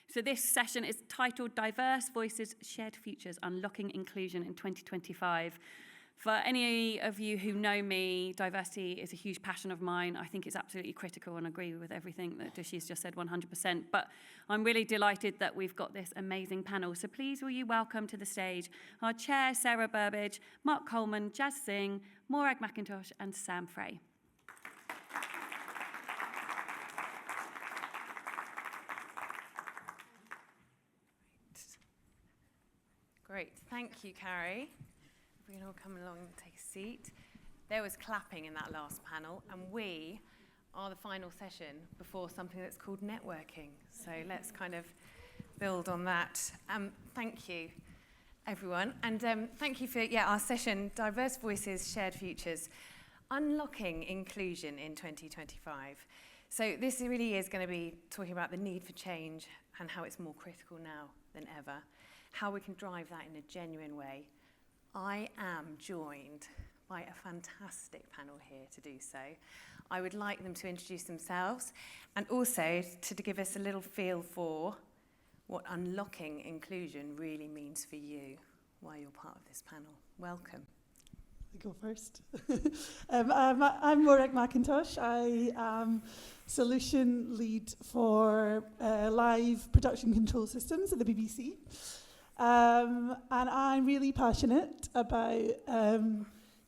So this session is titled Diverse Voices, Shared Futures, Unlocking Inclusion in 2025. For any of you who know me, diversity is a huge passion of mine. I think it's absolutely critical and agree with everything that Dushi's just said 100%. But I'm really delighted that we've got this amazing panel. So please will you welcome to the stage our chair, Sarah Burbedge, Mark Coleman, Jazz Singh, Morag McIntosh and Sam Fray. Great, thank you, Carrie. We can all come along and take a seat. There was clapping in that last panel, and we are the final session before something that's called networking. So let's kind of build on that. Thank you, everyone. And thank you for our session, Diverse Voices, Shared Futures, Unlocking Inclusion in 2025. So this really is going to be talking about the need for change and how it's more critical now than ever, how we can drive that in a genuine way. I am joined by a fantastic panel here to do so. I would like them to introduce themselves and also to give us a little feel for what unlocking inclusion really means for you while you're part of this panel. Welcome. I go first. I'm Morag McIntosh. I am solution lead for live production control systems at the BBC. And I'm really passionate about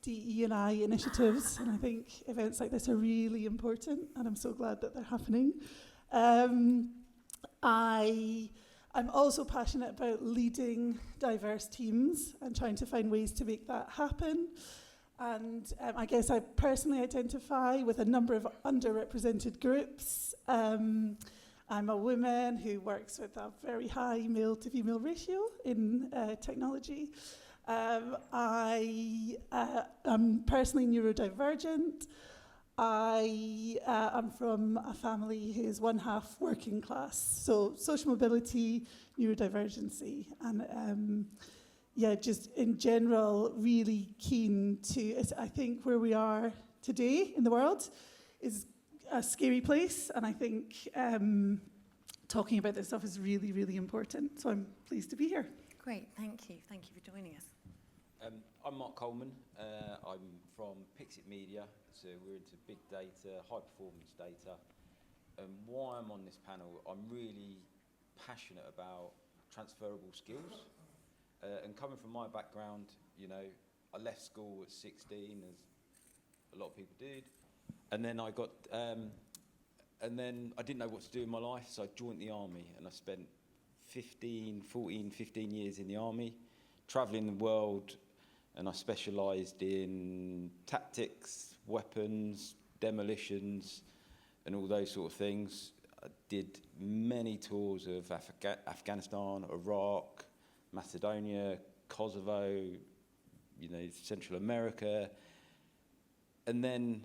DE&I initiatives, and I think events like this are really important, and I'm so glad that they're happening. I'm also passionate about leading diverse teams and trying to find ways to make that happen. And I guess I personally identify with a number of underrepresented groups. I'm a woman who works with a very high male-to-female ratio in technology. I am personally neurodivergent. I am from a family who is one half working class, so social mobility, neurodivergency, and just in general, really keen to, I think where we are today in the world is a scary place, and I think talking about this stuff is really, really important. So I'm pleased to be here. Great, thank you. Thank you for joining us. I'm Mark Coleman. I'm from Pixit Media, so we're into big data, high performance data. Why I'm on this panel, I'm really passionate about transferable skills. And coming from my background, I left school at 16, as a lot of people did. And then I didn't know what to do in my life, so I joined the army, and I spent 15 years in the army, travelling the world, and I specialised in tactics, weapons, demolitions, and all those sort of things. I did many tours of Afghanistan, Iraq, Macedonia, Kosovo, Central America, and then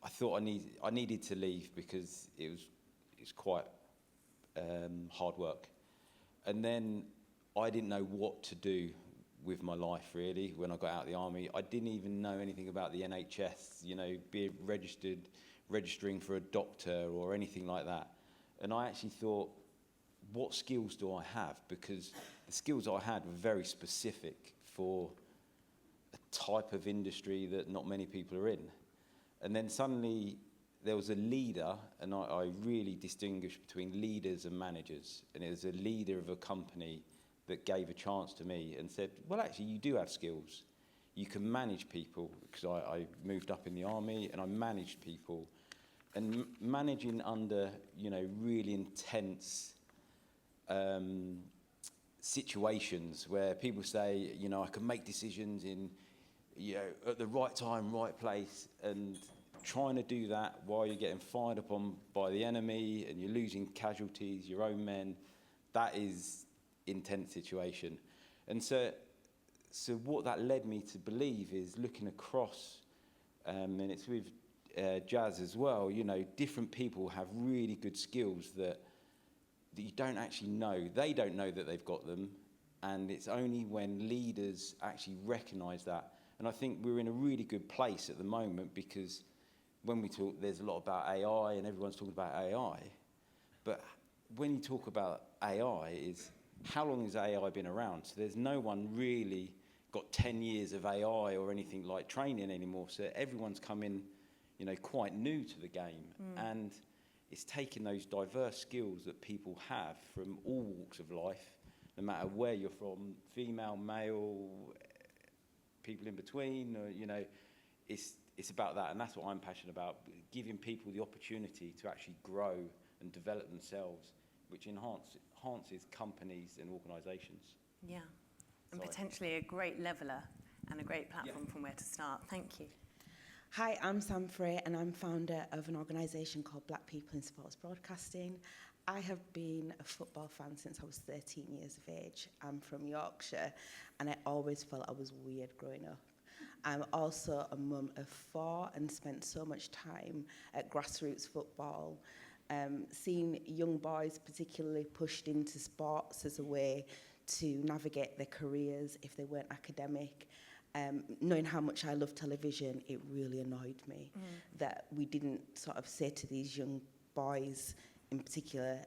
I thought I needed to leave because it's quite hard work. And then I didn't know what to do with my life, really, when I got out of the army. I didn't even know anything about the NHS, be registering for a doctor or anything like that. And I actually thought, what skills do I have? Because the skills I had were very specific for a type of industry that not many people are in. And then suddenly there was a leader, and I really distinguish between leaders and managers. And it was a leader of a company that gave a chance to me and said, well, actually, you do have skills. You can manage people, because I moved up in the army and I managed people. And managing under, really intense situations where people say, I can make decisions in, at the right time, right place, and trying to do that while you're getting fired upon by the enemy and you're losing casualties, your own men, that is intense situation. And so what that led me to believe is looking across, and it's with Jazz as well, different people have really good skills that you don't actually know. They don't know that they've got them, and it's only when leaders actually recognise that. And I think we're in a really good place at the moment, because when we talk, there's a lot about AI and everyone's talking about AI, but when you talk about AI, is how long has AI been around? So there's no one really got 10 years of AI or anything like training anymore. So everyone's come in, you know, quite new to the game. And it's taking those diverse skills that people have from all walks of life, no matter where you're from, female, male, people in between, or, you know, it's about that. And that's what I'm passionate about, giving people the opportunity to actually grow and develop themselves, which enhances companies and organisations. Yeah, and Sorry. potentially a great leveller and a great platform from where to start. Thank you. Hi, I'm Fray, and I'm founder of an organisation called Black People in Sports Broadcasting. I have been a football fan since I was 13 years of age. I'm from Yorkshire, and I always felt I was weird growing up. I'm also a mum of 4 and spent so much time at grassroots football, seeing young boys particularly pushed into sports as a way to navigate their careers if they weren't academic. Knowing how much I love television, it really annoyed me that we didn't sort of say to these young boys in particular,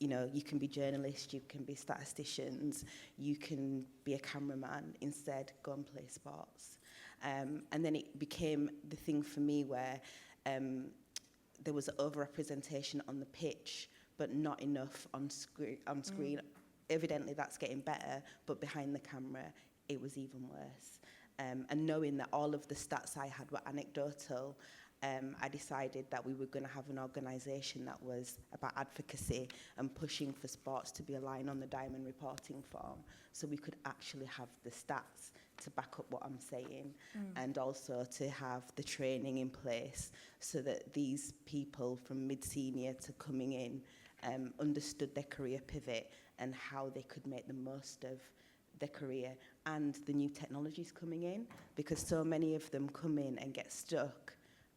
you know, you can be journalists, you can be statisticians, you can be a cameraman, instead go and play sports. And then it became the thing for me where there was overrepresentation on the pitch, but not enough on screen. Evidently that's getting better, but behind the camera, it was even worse. And knowing that all of the stats I had were anecdotal, I decided that we were going to have an organisation that was about advocacy and pushing for sports to be aligned on the Diamond reporting form, so we could actually have the stats to back up what I'm saying, and also to have the training in place so that these people from mid-senior to coming in understood their career pivot and how they could make the most of their career and the new technologies coming in, because so many of them come in and get stuck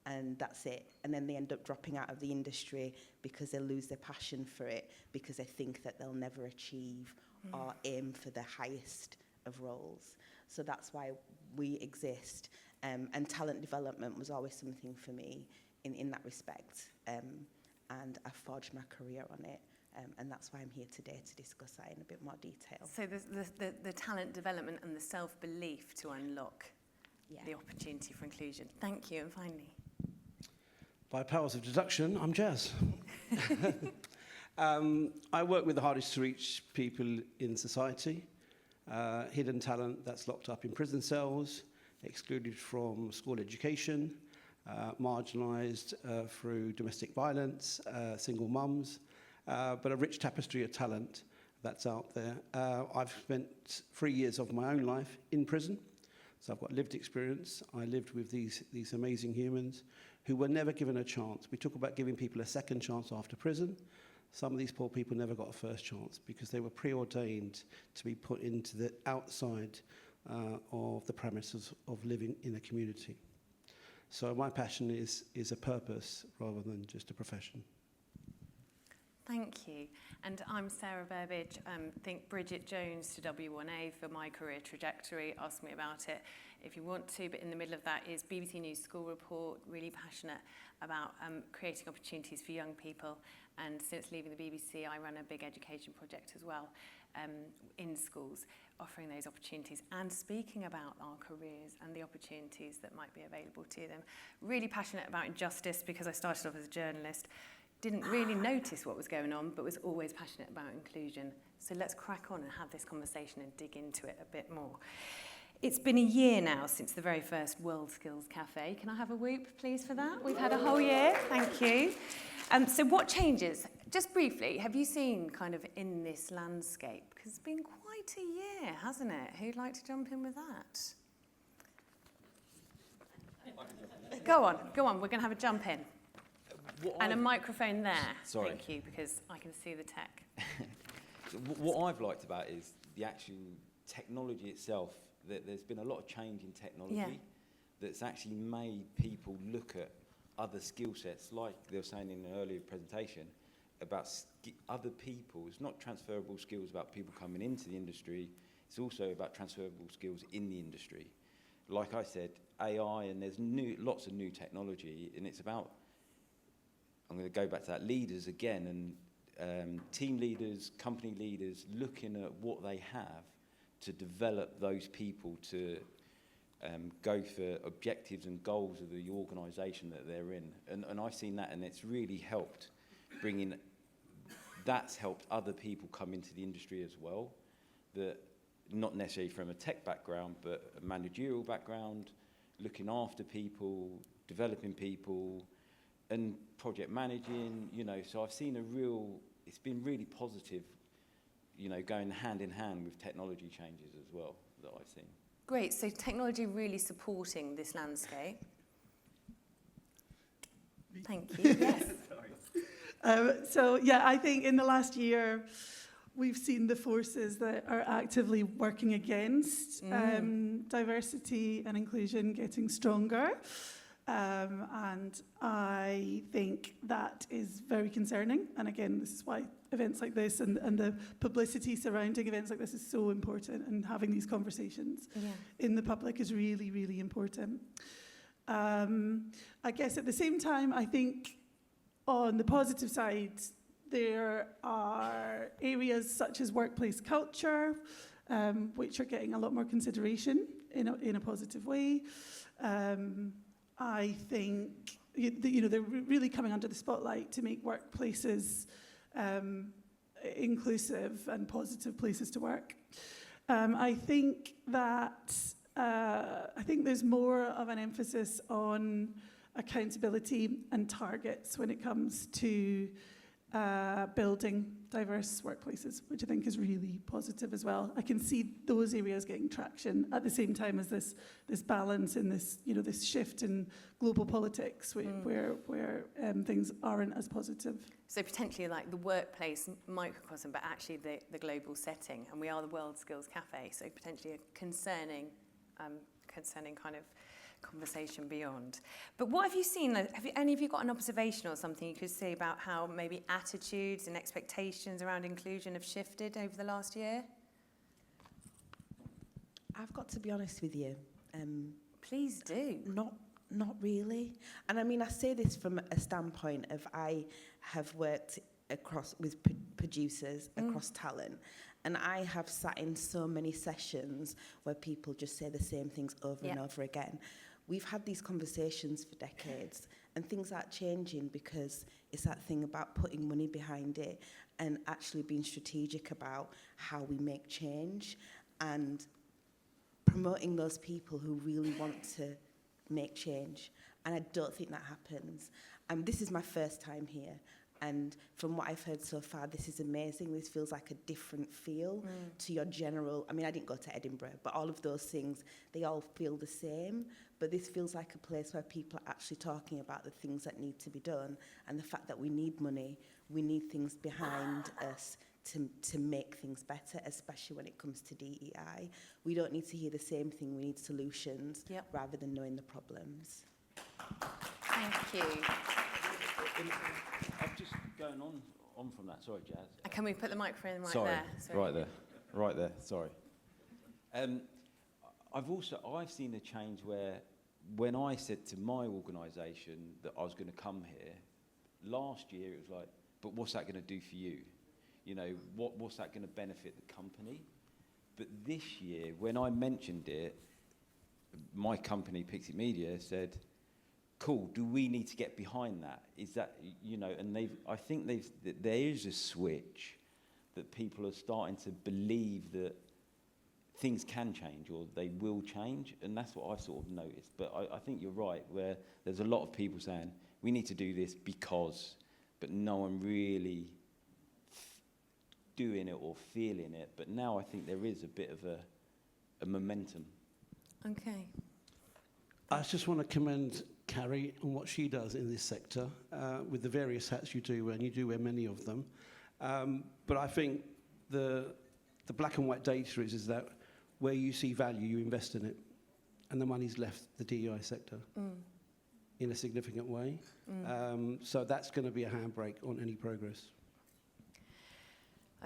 and that's it, and then they end up dropping out of the industry because they lose their passion for it, because they think that they'll never achieve or aim for the highest of roles. So that's why we exist, and talent development was always something for me in that respect, and I forged my career on it. And that's why I'm here today to discuss that in a bit more detail. So the talent development and the self-belief to unlock the opportunity for inclusion. Thank you. And finally. By powers of deduction, I'm Jazz. I work with the hardest to reach people in society, hidden talent that's locked up in prison cells, excluded from school education, marginalised through domestic violence, single mums, but a rich tapestry of talent that's out there. I've spent 3 years of my own life in prison, so I've got lived experience. I lived with these amazing humans who were never given a chance. We talk about giving people a second chance after prison. Some of these poor people never got a first chance because they were preordained to be put into the outside of the premises of living in a community. So my passion is a purpose rather than just a profession. Thank you. And I'm Sarah Burbedge. Think Bridget Jones to W1A for my career trajectory. Ask me about it if you want to. But in the middle of that is BBC News School Report, really passionate about creating opportunities for young people. And since leaving the BBC, I run a big education project as well in schools, offering those opportunities and speaking about our careers and the opportunities that might be available to them. Really passionate about injustice because I started off as a journalist. Didn't really notice what was going on, but was always passionate about inclusion. So let's crack on and have this conversation and dig into it a bit more. It's been a year now since the very first World Skills Cafe. Can I have a whoop, please, for that? We've had a whole year. Thank you. So what changes? Just briefly, have you seen kind of in this landscape? Because it's been quite a year, hasn't it? Who'd like to jump in with that? Go on. We're going to have a jump in. And a microphone there. Sorry. Thank you, because I can see the tech. What I've liked about is the actual technology itself. That there's been a lot of change in technology that's actually made people look at other skill sets, like they were saying in an earlier presentation, about other people. It's not transferable skills about people coming into the industry. It's also about transferable skills in the industry. Like I said, AI, and there's lots of new technology, and it's about, I'm going to go back to that, leaders again, and team leaders, company leaders looking at what they have to develop those people to go for objectives and goals of the organisation that they're in. And I've seen that, and it's really helped that's helped other people come into the industry as well, that not necessarily from a tech background, but a managerial background, looking after people, developing people, and project managing, so I've seen it's been really positive, going hand in hand with technology changes as well that I've seen. Great, so technology really supporting this landscape. Thank you, yes. I think in the last year, we've seen the forces that are actively working against diversity and inclusion getting stronger. And I think that is very concerning. And again, this is why events like this and the publicity surrounding events like this is so important, and having these conversations in the public is really, really important. I guess at the same time, I think on the positive side, there are areas such as workplace culture, which are getting a lot more consideration in a positive way. I think they're really coming under the spotlight to make workplaces inclusive and positive places to work. I think there's more of an emphasis on accountability and targets when it comes to building diverse workplaces, which I think is really positive as well. I can see those areas getting traction at the same time as this balance in this this shift in global politics where things aren't as positive. So potentially like the workplace microcosm, but actually the global setting, and we are the World Skills Cafe, so potentially a concerning kind of conversation beyond. But what have you seen? Have any of you got an observation or something you could say about how maybe attitudes and expectations around inclusion have shifted over the last year? I've got to be honest with you. Please do. Not really. And I mean, I say this from a standpoint of I have worked with producers across talent, and I have sat in so many sessions where people just say the same things over and over again. We've had these conversations for decades, and things aren't changing because it's that thing about putting money behind it and actually being strategic about how we make change and promoting those people who really want to make change. And I don't think that happens. This is my first time here. And from what I've heard so far, this is amazing. This feels like a different feel to your general... I mean, I didn't go to Edinburgh, but all of those things, they all feel the same. But this feels like a place where people are actually talking about the things that need to be done and the fact that we need money, we need things behind us to make things better, especially when it comes to DEI. We don't need to hear the same thing. We need solutions rather than knowing the problems. Thank you. I'm just going on from that. Sorry, Jazz. Can we put the microphone there? Sorry. Right there. Sorry. I've seen a change where when I said to my organisation that I was going to come here, last year it was like, but what's that going to do for you? What's that going to benefit the company? But this year, when I mentioned it, my company, Pixie Media, said, cool, do we need to get behind that? Is that, and I think there is a switch that people are starting to believe that things can change or they will change, and that's what I've sort of noticed. But I think you're right, where there's a lot of people saying, we need to do this because, but no one really doing it or feeling it. But now I think there is a bit of a momentum. Okay. I just want to commend Carrie on what she does in this sector with the various hats you do, and you do wear many of them. But I think the black and white data is that where you see value, you invest in it, and the money's left the DEI sector in a significant way. So that's going to be a handbrake on any progress.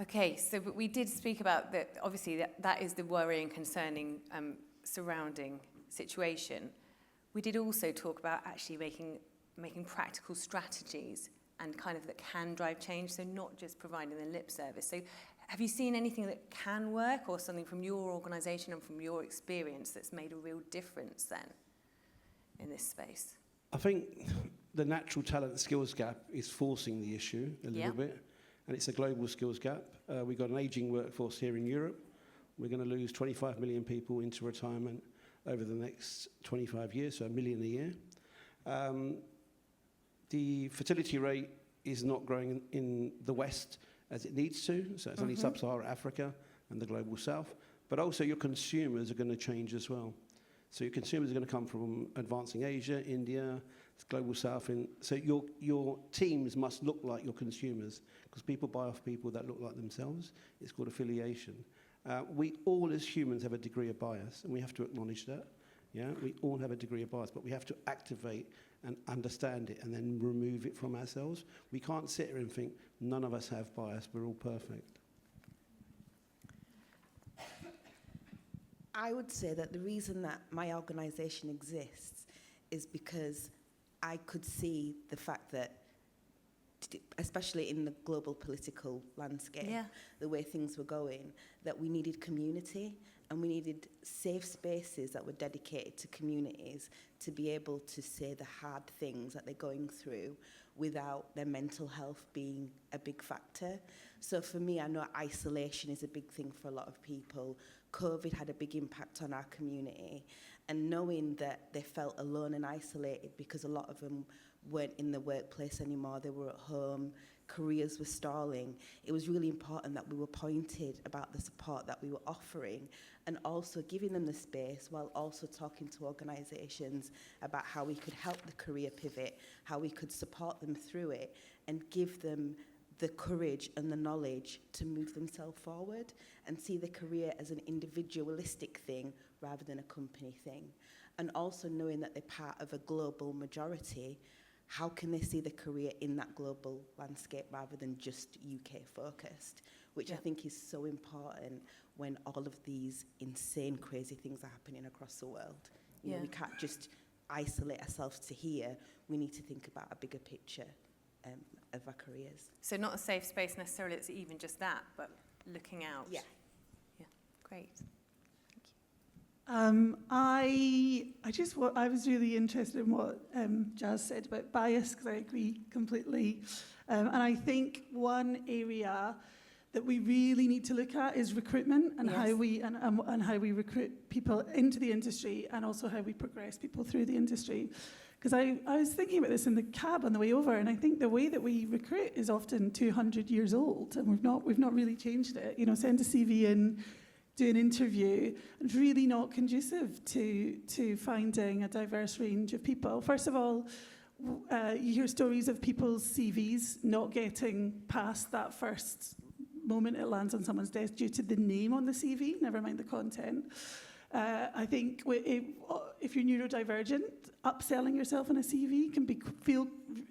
Okay, so but we did speak about that. Obviously, that is the worrying, concerning surrounding situation. We did also talk about actually making practical strategies and kind of that can drive change, so not just providing the lip service. So have you seen anything that can work, or something from your organisation and from your experience that's made a real difference then in this space? I think the natural talent skills gap is forcing the issue a little bit, and it's a global skills gap. We've got an ageing workforce here in Europe. We're going to lose 25 million people into retirement over the next 25 years, so 1 million a year. The fertility rate is not growing in the West as it needs to, so it's only sub-Saharan Africa and the global South. But also your consumers are going to change as well. So your consumers are going to come from advancing Asia, India, global South. So your teams must look like your consumers, because people buy off people that look like themselves. It's called affiliation. We all as humans have a degree of bias, and we have to acknowledge that. Yeah, we all have a degree of bias, but we have to activate and understand it and then remove it from ourselves. We can't sit here and think, none of us have bias, we're all perfect. I would say that the reason that my organisation exists is because I could see the fact that, especially in the global political landscape, the way things were going, that we needed community, and we needed safe spaces that were dedicated to communities to be able to say the hard things that they're going through without their mental health being a big factor. So for me, I know isolation is a big thing for a lot of people. COVID had a big impact on our community, and knowing that they felt alone and isolated because a lot of them weren't in the workplace anymore, they were at home, careers were stalling, it was really important that we were pointed about the support that we were offering, and also giving them the space while also talking to organisations about how we could help the career pivot, how we could support them through it, and give them the courage and the knowledge to move themselves forward and see the career as an individualistic thing rather than a company thing. And also knowing that they're part of a global majority, how can they see the career in that global landscape rather than just UK focused, which I think is so important when all of these insane, crazy things are happening across the world. You know, we can't just isolate ourselves to here. We need to think about a bigger picture of our careers. So not a safe space necessarily, it's even just that, but looking out. Yeah, great. I was really interested in what Jazz said about bias, because I agree completely. And I think one area that we really need to look at is recruitment, and how we recruit people into the industry, and also how we progress people through the industry. Because I was thinking about this in the cab on the way over, and I think the way that we recruit is often 200 years old, and we've not really changed it. You know, send a CV in, do an interview, and really not conducive to finding a diverse range of people. First of all, you hear stories of people's CVs not getting past that first moment it lands on someone's desk due to the name on the CV, never mind the content. I think if you're neurodivergent, upselling yourself in a CV can feel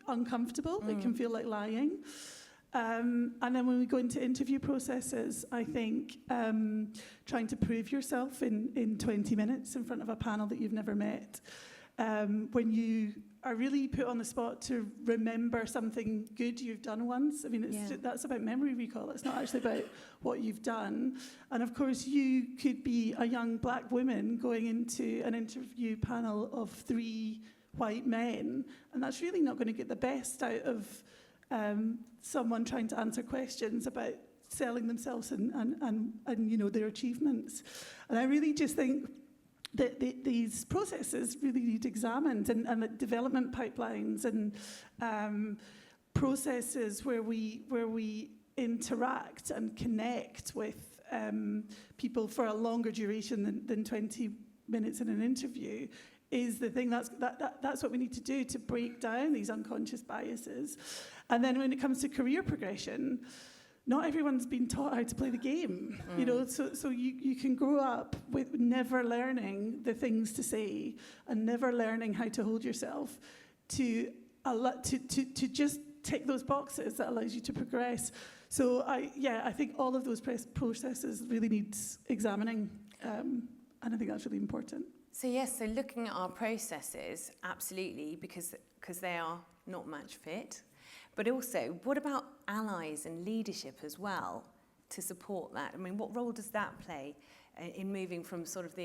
uncomfortable. It can feel like lying. And then when we go into interview processes, I think trying to prove yourself in 20 minutes in front of a panel that you've never met, when you are really put on the spot to remember something good you've done once. I mean, that's about memory recall. It's not actually about what you've done. And of course, you could be a young black woman going into an interview panel of 3 white men, and that's really not going to get the best out of someone trying to answer questions about selling themselves and you know, their achievements. And I really just think that these processes really need examined, and the development pipelines and processes where we interact and connect with people for a longer duration than 20 minutes in an interview is the thing. That's what we need to do to break down these unconscious biases. And then when it comes to career progression, not everyone's been taught how to play the game, you know, so you can grow up with never learning the things to say and never learning how to hold yourself to just tick those boxes that allows you to progress. So I think all of those processes really needs examining, and I think that's really important. So yes, so looking at our processes, absolutely, because they are not match fit. But also, what about allies and leadership as well to support that? I mean, what role does that play in moving from sort of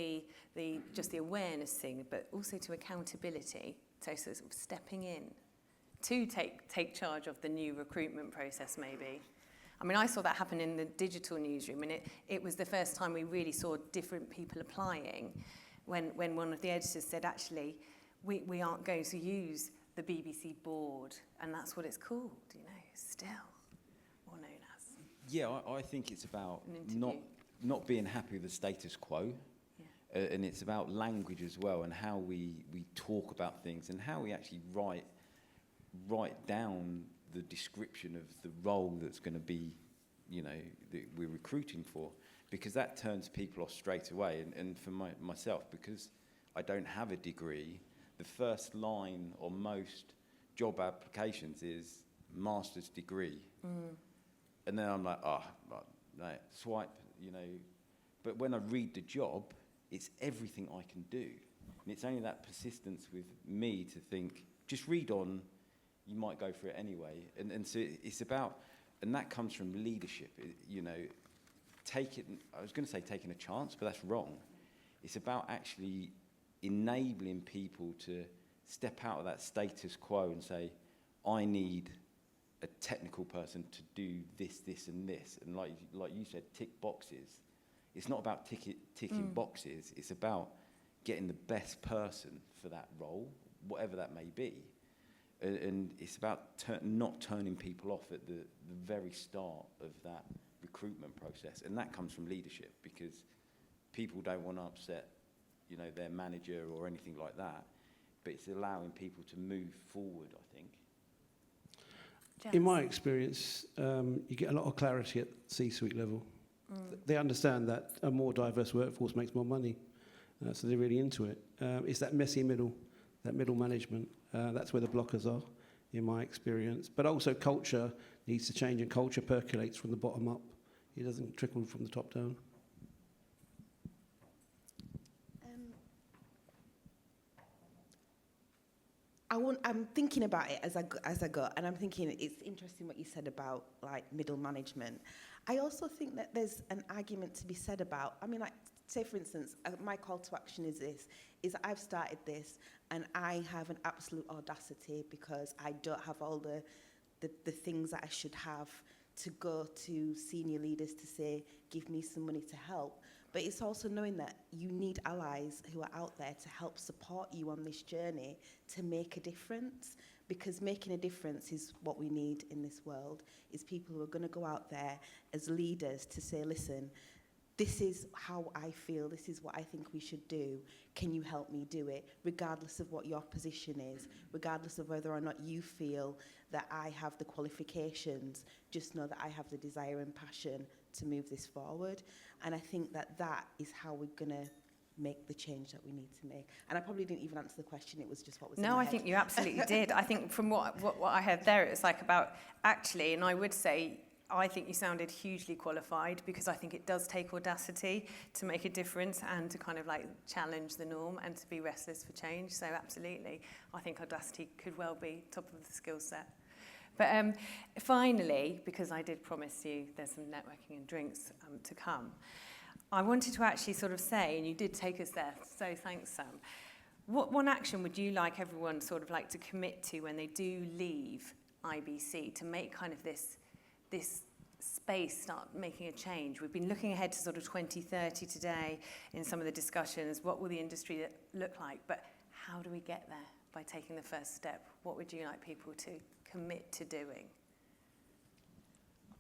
just the awareness thing, but also to accountability, so sort of stepping in to take charge of the new recruitment process maybe? I mean, I saw that happen in the digital newsroom, and it was the first time we really saw different people applying when one of the editors said, actually, we aren't going to use the BBC board, and that's what it's called, still, or known as. Yeah, I think it's about An interview. not being happy with the status quo, and it's about language as well, and how we talk about things, and how we actually write down the description of the role that's going to be, that we're recruiting for, because that turns people off straight away. And for myself, because I don't have a degree, the first line on most job applications is master's degree. And then I'm like, no, swipe, But when I read the job, it's everything I can do. And it's only that persistence with me to think, just read on, you might go for it anyway. And so it's about, and that comes from leadership, I was going to say taking a chance, but that's wrong. It's about actually enabling people to step out of that status quo and say, I need a technical person to do this, this, and this. And like you said, tick boxes. It's not about ticking boxes. It's about getting the best person for that role, whatever that may be. And it's about not turning people off at the very start of that recruitment process. And that comes from leadership, because people don't want to upset, their manager or anything like that. But it's allowing people to move forward, I think. Jess? In my experience, you get a lot of clarity at C-suite level. They understand that a more diverse workforce makes more money, so they're really into it. It's that messy middle, that middle management. That's where the blockers are, in my experience. But also culture needs to change, and culture percolates from the bottom up. It doesn't trickle from the top down. I'm thinking about it as I go, and I'm thinking it's interesting what you said about middle management. I also think that there's an argument to be said about, say for instance, my call to action is I've started this, and I have an absolute audacity because I don't have all the things that I should have to go to senior leaders to say, give me some money to help. But it's also knowing that you need allies who are out there to help support you on this journey to make a difference, because making a difference is what we need in this world, is people who are going to go out there as leaders to say, listen, this is how I feel, this is what I think we should do. Can you help me do it? Regardless of what your position is, regardless of whether or not you feel that I have the qualifications, just know that I have the desire and passion to move this forward. And I think that is how we're going to make the change that we need to make. And I probably didn't even answer the question, it was just what was in my No, I head. think you absolutely did. I think from what I heard there, it's about actually, and I would say, I think you sounded hugely qualified, because I think it does take audacity to make a difference and to kind of challenge the norm and to be restless for change. So absolutely, I think audacity could well be top of the skill set. But finally, because I did promise you there's some networking and drinks to come, I wanted to actually sort of say, and you did take us there, so thanks, Sam. What one action would you like everyone sort of to commit to when they do leave IBC to make kind of this space start making a change? We've been looking ahead to sort of 2030 today in some of the discussions. What will the industry look like? But how do we get there by taking the first step? What would you like people to commit to doing?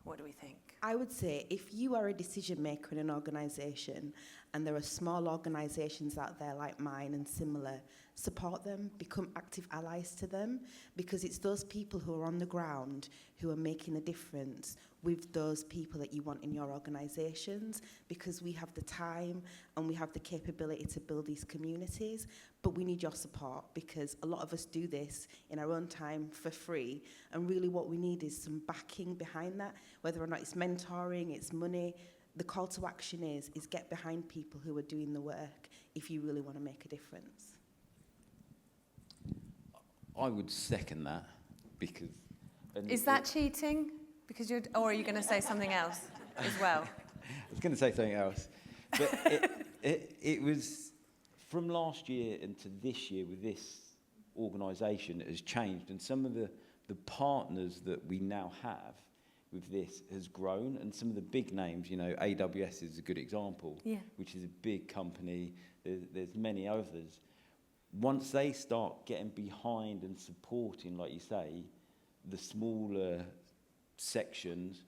What do we think? I would say if you are a decision maker in an organisation, and there are small organisations out there like mine and similar, support them, become active allies to them, because it's those people who are on the ground who are making a difference with those people that you want in your organisations, because we have the time and we have the capability to build these communities, but we need your support, because a lot of us do this in our own time for free, and really what we need is some backing behind that, whether or not it's mentoring, it's money. The call to action is get behind people who are doing the work if you really want to make a difference. I would second that, because And Is that cheating? Because or are you going to say something else as well? I was going to say something else. But it was from last year into this year with this organisation, it has changed. And some of the partners that we now have with this has grown. And some of the big names, you know, AWS is a good example, which is a big company. There's many others. Once they start getting behind and supporting, like you say, the smaller sections,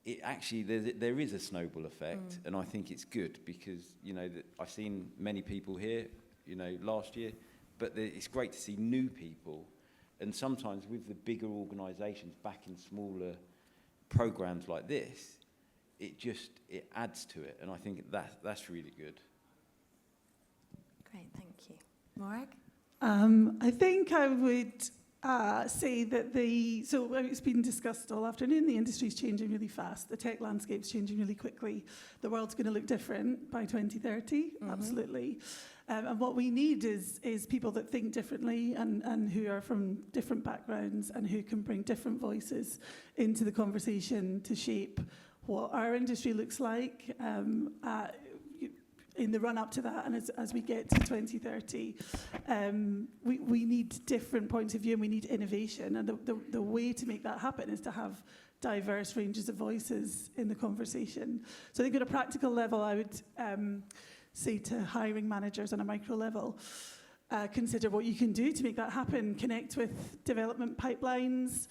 it actually, there is a snowball effect, and I think it's good because, you know, I've seen many people here, you know, last year, but it's great to see new people, and sometimes with the bigger organisations back in smaller programs like this, it adds to it, and I think that's really good. Great, thank you. Morag? I think I would say that so it's been discussed all afternoon, the industry's changing really fast, the tech landscape's changing really quickly, the world's going to look different by 2030, absolutely. And what we need is people that think differently and who are from different backgrounds and who can bring different voices into the conversation to shape what our industry looks like in the run-up to that, and as we get to 2030, we need different points of view and we need innovation. And the way to make that happen is to have diverse ranges of voices in the conversation. So I think at a practical level, I would say to hiring managers on a micro level, consider what you can do to make that happen. Connect with development pipelines,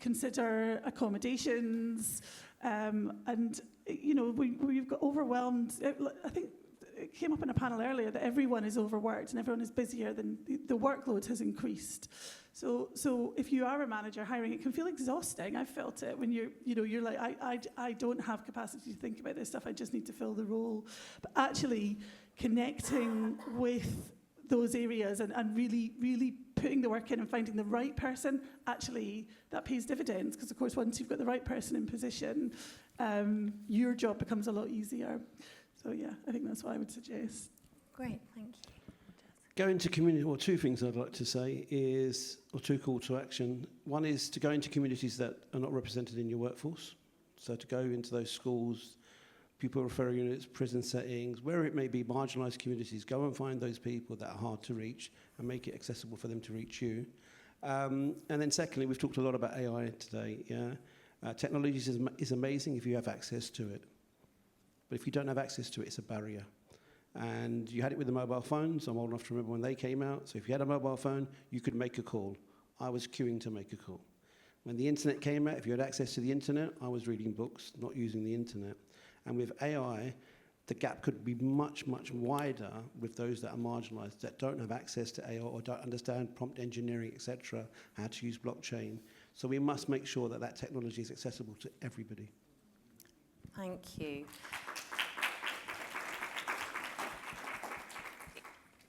consider accommodations, and you know, we've got overwhelmed. I think it came up in a panel earlier that everyone is overworked and everyone is busier. Than the workload has increased. So if you are a manager hiring, it can feel exhausting. I've felt it when you're like, I don't have capacity to think about this stuff. I just need to fill the role. But actually connecting with those areas and really, really putting the work in and finding the right person, actually that pays dividends, because of course once you've got the right person in position, your job becomes a lot easier. So yeah, I think that's what I would suggest. Great, thank you. Go into community, or two things I'd like to say is, or two call to action. One is to go into communities that are not represented in your workforce. So to go into those schools, pupil referral units, prison settings, where it may be, marginalised communities, go and find those people that are hard to reach and make it accessible for them to reach you. And then secondly, we've talked a lot about AI today. Technology is amazing if you have access to it. But if you don't have access to it, it's a barrier. And you had it with the mobile phones. I'm old enough to remember when they came out. So if you had a mobile phone, you could make a call. I was queuing to make a call. When the internet came out, if you had access to the internet, I was reading books, not using the internet. And with AI, the gap could be much, much wider with those that are marginalised, that don't have access to AI or don't understand prompt engineering, etc., how to use blockchain. So we must make sure that that technology is accessible to everybody. Thank you.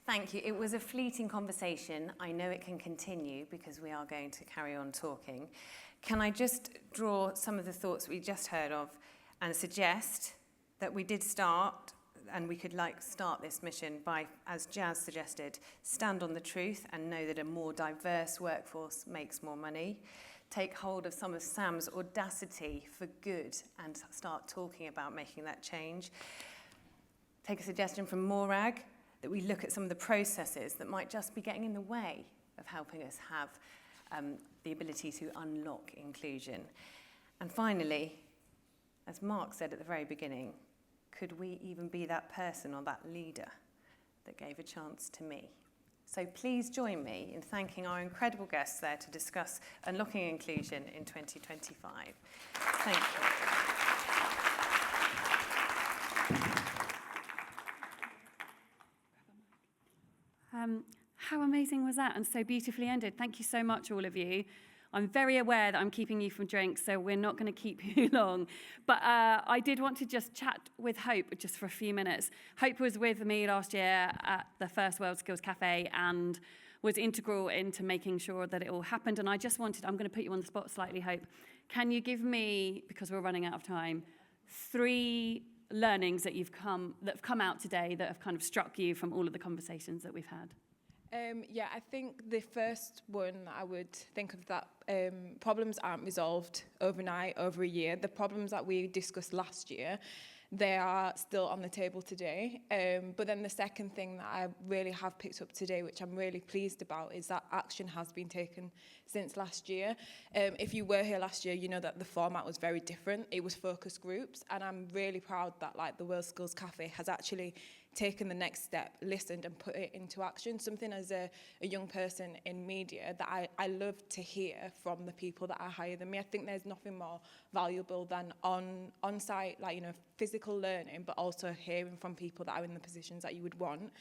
Thank you. It was a fleeting conversation. I know it can continue because we are going to carry on talking. Can I just draw some of the thoughts we just heard of and suggest that we did start, and we could start this mission by, as Jazz suggested, stand on the truth and know that a more diverse workforce makes more money. Take hold of some of Sam's audacity for good and start talking about making that change. Take a suggestion from Morag, that we look at some of the processes that might just be getting in the way of helping us have the ability to unlock inclusion. And finally, as Mark said at the very beginning, could we even be that person or that leader that gave a chance to me? So please join me in thanking our incredible guests there to discuss unlocking inclusion in 2025. Thank you. How amazing was that, and so beautifully ended. Thank you so much, all of you. I'm very aware that I'm keeping you from drinks, so we're not going to keep you long. But I did want to just chat with Hope just for a few minutes. Hope was with me last year at the first World Skills Cafe and was integral into making sure that it all happened. And I just wanted, I'm going to put you on the spot slightly, Hope. Can you give me, because we're running out of time, 3 learnings that have come out today that have kind of struck you from all of the conversations that we've had? Yeah, I think the first one I would think of that problems aren't resolved overnight, over a year. The problems that we discussed last year, they are still on the table today. But then the second thing that I really have picked up today, which I'm really pleased about, is that action has been taken since last year. If you were here last year, you know that the format was very different. It was focus groups, and I'm really proud that like the World Skills Cafe has actually taken the next step, listened and put it into action. Something as a young person in media that I love to hear from the people that are higher than me. I think there's nothing more valuable than on-site, like, you know, physical learning, but also hearing from people that are in the positions that you would want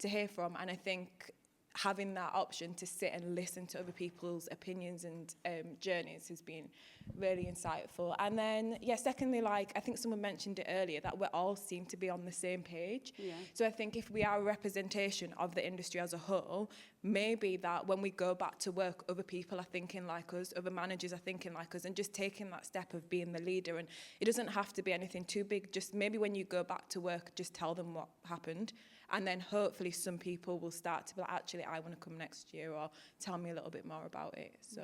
to hear from. And I think having that option to sit and listen to other people's opinions and journeys has been really insightful. And then, yeah, secondly, like, I think someone mentioned it earlier, that we all seem to be on the same page. Yeah. So I think if we are a representation of the industry as a whole, maybe that when we go back to work, other people are thinking like us, other managers are thinking like us, and just taking that step of being the leader. And it doesn't have to be anything too big, just maybe when you go back to work, just tell them what happened. And then hopefully some people will start to be like, actually, I want to come next year, or tell me a little bit more about it. So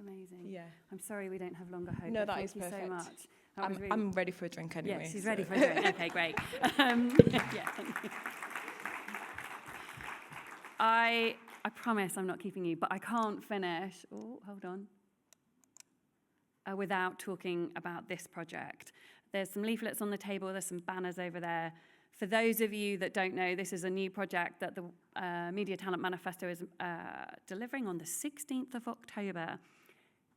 amazing. Yeah. I'm sorry we don't have longer hope. No, that Thank is you perfect. so much. I'm ready for a drink anyway. Yeah, she's ready for a drink. Okay, great. Yeah, thank you. I promise I'm not keeping you, but I can't finish. Oh, hold on. Without talking about this project. There's some leaflets on the table. There's some banners over there. For those of you that don't know, this is a new project that the Media Talent Manifesto is delivering on the 16th of October.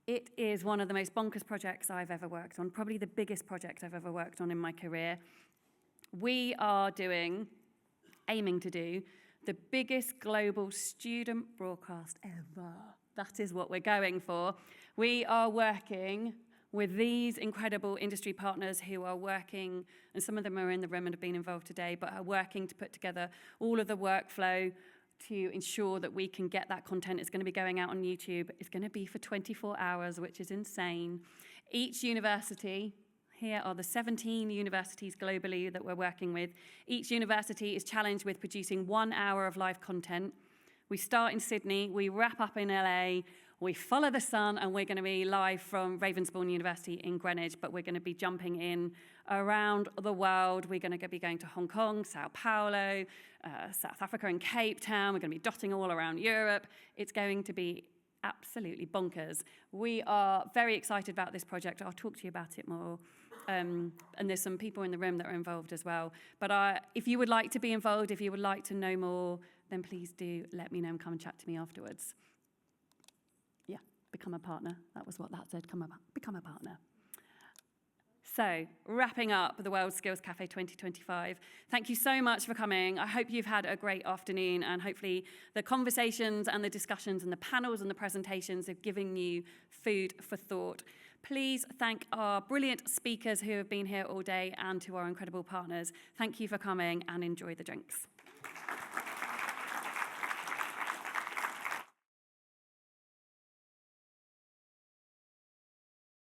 It is one of the most bonkers projects I've ever worked on, probably the biggest project I've ever worked on in my career. We are aiming to do, the biggest global student broadcast ever. That is what we're going for. We are working with these incredible industry partners who are working, and some of them are in the room and have been involved today, but are working to put together all of the workflow to ensure that we can get that content. It's going to be going out on YouTube. It's going to be for 24 hours, which is insane. Each university, here are the 17 universities globally that we're working with. Each university is challenged with producing 1 hour of live content. We start in Sydney, we wrap up in LA, we follow the sun, and we're going to be live from Ravensbourne University in Greenwich, but we're going to be jumping in around the world. We're going to be going to Hong Kong, Sao Paulo, South Africa and Cape Town. We're going to be dotting all around Europe. It's going to be absolutely bonkers. We are very excited about this project. I'll talk to you about it more. And there's some people in the room that are involved as well. But if you would like to be involved, if you would like to know more, then please do let me know and come and chat to me afterwards. Yeah, become a partner. That was what that said, become a partner. So, wrapping up the World Skills Cafe 2025, thank you so much for coming. I hope you've had a great afternoon, and hopefully the conversations and the discussions and the panels and the presentations have given you food for thought. Please thank our brilliant speakers who have been here all day, and to our incredible partners. Thank you for coming, and enjoy the drinks.